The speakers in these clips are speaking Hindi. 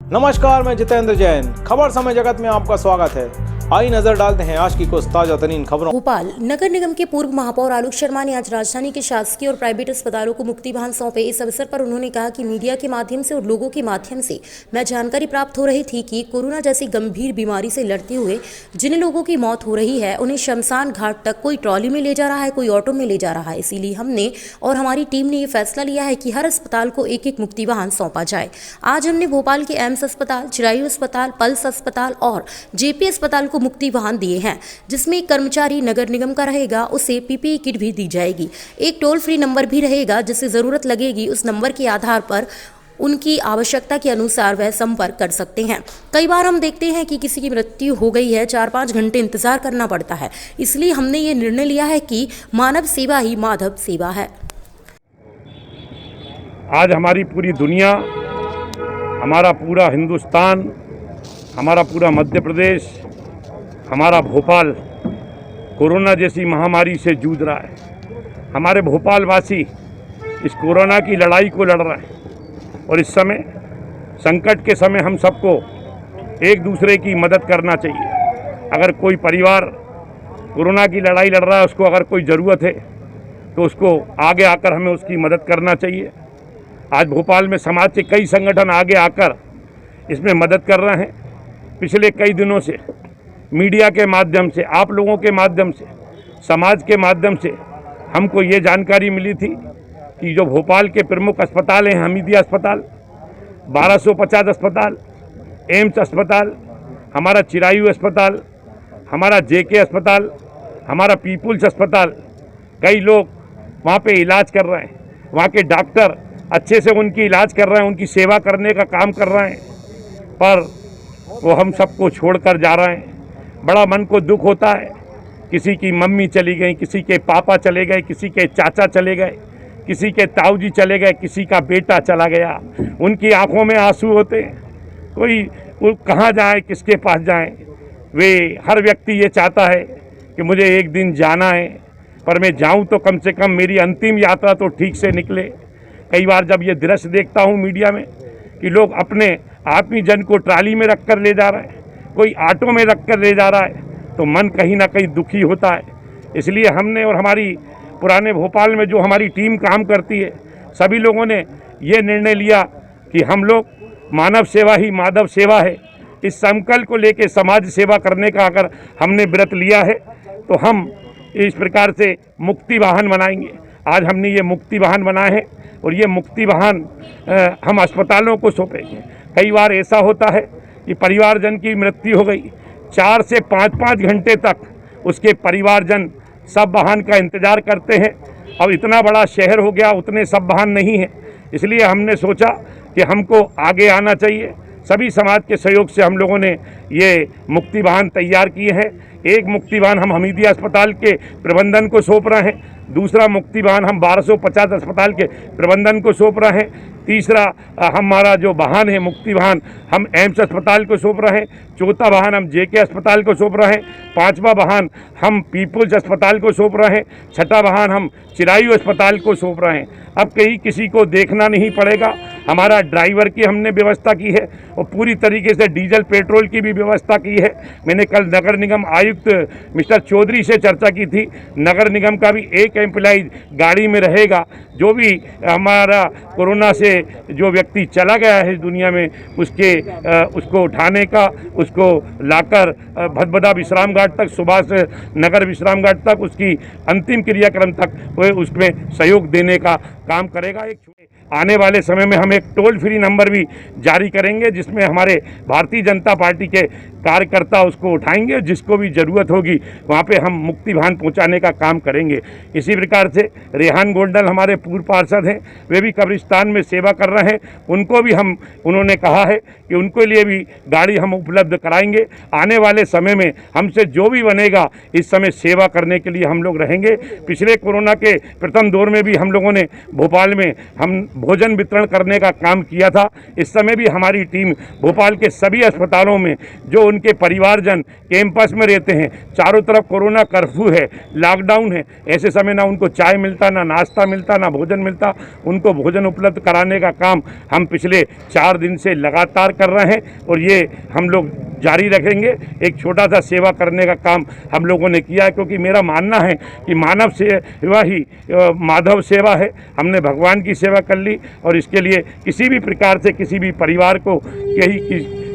नमस्कार, मैं जितेंद्र जैन। खबर समय जगत में आपका स्वागत है। आई नजर डालते हैं आज की कुछ ताजा तरीन खबरों। भोपाल नगर निगम के पूर्व महापौर आलोक शर्मा ने आज राजधानी के शासकीय और प्राइवेट अस्पतालों को मुक्ति वाहन सौंपे। इस अवसर पर उन्होंने कहा कि मीडिया के माध्यम से और लोगों के माध्यम से मैं जानकारी प्राप्त हो रही थी कि कोरोना जैसी गंभीर बीमारी से लड़ते हुए जिन लोगों की मौत हो रही है उन्हें शमशान घाट तक कोई ट्रॉली में ले जा रहा है, कोई ऑटो में ले जा रहा है। इसीलिए हमने और हमारी टीम ने ये फैसला लिया है कि हर अस्पताल को एक एक मुक्ति वाहन सौंपा जाए। आज हमने भोपाल के एम्स अस्पताल, चिरायू अस्पताल, पल्स अस्पताल और जेपी अस्पताल को मुक्ति वाहन दिए हैं, जिसमें एक कर्मचारी नगर निगम का रहेगा, उसे पीपीई किट भी दी जाएगी। एक टोल फ्री नंबर भी रहेगा, जिसे जरूरत लगेगी उस नंबर के आधार पर उनकी आवश्यकता के अनुसार वह संपर्क कर सकते हैं। कई बार हम देखते हैं कि किसी की मृत्यु हो गई है, 4-5 घंटे इंतजार करना पड़ता है। इसलिए हमने ये निर्णय लिया है कि मानव सेवा ही माधव सेवा है। आज हमारी पूरी दुनिया, हमारा पूरा हिंदुस्तान, हमारा पूरा मध्य प्रदेश, हमारा भोपाल कोरोना जैसी महामारी से जूझ रहा है। हमारे भोपाल वासी इस कोरोना की लड़ाई को लड़ रहे हैं और इस समय संकट के समय हम सबको एक दूसरे की मदद करना चाहिए। अगर कोई परिवार कोरोना की लड़ाई लड़ रहा है, उसको अगर कोई ज़रूरत है तो उसको आगे आकर हमें उसकी मदद करना चाहिए। आज भोपाल में समाज के कई संगठन आगे आकर इसमें मदद कर रहे हैं। पिछले कई दिनों से मीडिया के माध्यम से, आप लोगों के माध्यम से, समाज के माध्यम से हमको ये जानकारी मिली थी कि जो भोपाल के प्रमुख अस्पताल हैं, हमीदिया अस्पताल, 1250 अस्पताल, एम्स अस्पताल, हमारा चिरायू अस्पताल, हमारा जेके अस्पताल, हमारा पीपुल्स अस्पताल, कई लोग वहाँ पे इलाज कर रहे हैं। वहाँ के डॉक्टर अच्छे से उनकी इलाज कर रहे हैं, उनकी सेवा करने का काम कर रहे हैं, पर वो हम सबको छोड़कर जा रहे हैं। बड़ा मन को दुख होता है। किसी की मम्मी चली गई, किसी के पापा चले गए, किसी के चाचा चले गए, किसी के ताऊ जी चले गए, किसी का बेटा चला गया। उनकी आंखों में आंसू होते हैं। कोई वो कहाँ जाए, किसके पास जाए। वे हर व्यक्ति ये चाहता है कि मुझे एक दिन जाना है, पर मैं जाऊं तो कम से कम मेरी अंतिम यात्रा तो ठीक से निकले। कई बार जब ये दृश्य देखता हूँ मीडिया में कि लोग अपने आत्मीय जन को ट्राली में रख कर ले जा रहे हैं, कोई ऑटो में रख कर ले जा रहा है, तो मन कहीं ना कहीं दुखी होता है। इसलिए हमने और हमारी पुराने भोपाल में जो हमारी टीम काम करती है, सभी लोगों ने ये निर्णय लिया कि हम लोग मानव सेवा ही माधव सेवा है, इस संकल्प को लेकर समाज सेवा करने का अगर हमने व्रत लिया है तो हम इस प्रकार से मुक्ति वाहन बनाएंगे। आज हमने ये मुक्ति वाहन बनाए हैं और ये मुक्ति वाहन हम अस्पतालों को सौंपेंगे। कई बार ऐसा होता है कि परिवारजन की मृत्यु हो गई, 4 से 5-5 घंटे तक उसके परिवारजन सब वाहन का इंतज़ार करते हैं। अब इतना बड़ा शहर हो गया, उतने सब वाहन नहीं हैं। इसलिए हमने सोचा कि हमको आगे आना चाहिए। सभी समाज के सहयोग से हम लोगों ने ये मुक्ति वाहन तैयार किए हैं। एक मुक्ति वाहन हम हमीदिया अस्पताल के प्रबंधन को सौंप रहे हैं, दूसरा मुक्ति वाहन हम 1250 अस्पताल के प्रबंधन को सौंप रहे हैं, तीसरा हमारा जो वाहन है मुक्ति वाहन हम एम्स अस्पताल को सौंप रहे हैं, चौथा वाहन हम जेके अस्पताल को सौंप रहे हैं, पांचवा वाहन हम पीपुल्स अस्पताल को सौंप रहे हैं, छठा वाहन हम चिरायू अस्पताल को सौंप रहे हैं। अब कहीं किसी को देखना नहीं पड़ेगा। हमारा ड्राइवर की हमने व्यवस्था की है और पूरी तरीके से डीजल पेट्रोल की भी व्यवस्था की है। मैंने कल नगर निगम आयुक्त मिस्टर चौधरी से चर्चा की थी। नगर निगम का भी एक एम्प्लॉय गाड़ी में रहेगा। जो भी हमारा कोरोना से जो व्यक्ति चला गया है इस दुनिया में, उसको उठाने का, उसको लाकर भदभदा विश्राम घाट तक, सुबह से नगर विश्राम घाट तक, उसकी अंतिम क्रियाक्रम तक वह उसमें सहयोग देने का काम करेगा। आने वाले समय में हम एक टोल फ्री नंबर भी जारी करेंगे, जिसमें हमारे भारतीय जनता पार्टी के कार्यकर्ता उसको उठाएंगे। जिसको भी ज़रूरत होगी वहाँ पे हम मुक्ति वाहन पहुँचाने का काम करेंगे। इसी प्रकार से रेहान गोंडल हमारे पूर्व पार्षद हैं, वे भी कब्रिस्तान में सेवा कर रहे हैं। उनको भी उन्होंने कहा है कि उनके लिए भी गाड़ी हम उपलब्ध कराएंगे। आने वाले समय में हमसे जो भी बनेगा, इस समय सेवा करने के लिए हम लोग रहेंगे। पिछले कोरोना के प्रथम दौर में भी हम लोगों ने भोपाल में हम भोजन वितरण करने का काम किया था। इस समय भी हमारी टीम भोपाल के सभी अस्पतालों में जो उनके परिवारजन कैंपस में रहते हैं, चारों तरफ कोरोना कर्फ्यू है, लॉकडाउन है, ऐसे समय ना उनको चाय मिलता, ना नाश्ता मिलता, ना भोजन मिलता, उनको भोजन उपलब्ध कराने का काम हम पिछले 4 दिन से लगातार कर रहे हैं और ये हम लोग जारी रखेंगे। एक छोटा सा सेवा करने का काम हम लोगों ने किया है, क्योंकि मेरा मानना है कि मानव सेवा ही माधव सेवा है। हमने भगवान की सेवा कर ली और इसके लिए किसी भी प्रकार से किसी भी परिवार को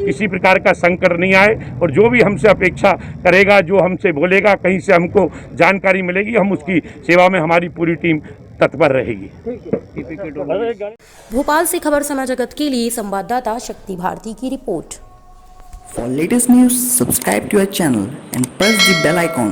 किसी प्रकार का संकट नहीं आए, और जो भी हमसे अपेक्षा करेगा, जो हमसे बोलेगा, कहीं से हमको जानकारी मिलेगी, हम उसकी सेवा में हमारी पूरी टीम तत्पर रहेगी। भोपाल से खबर समाज जगत के लिए संवाददाता शक्ति भारती की report. For latest news, subscribe to our channel and press the bell icon.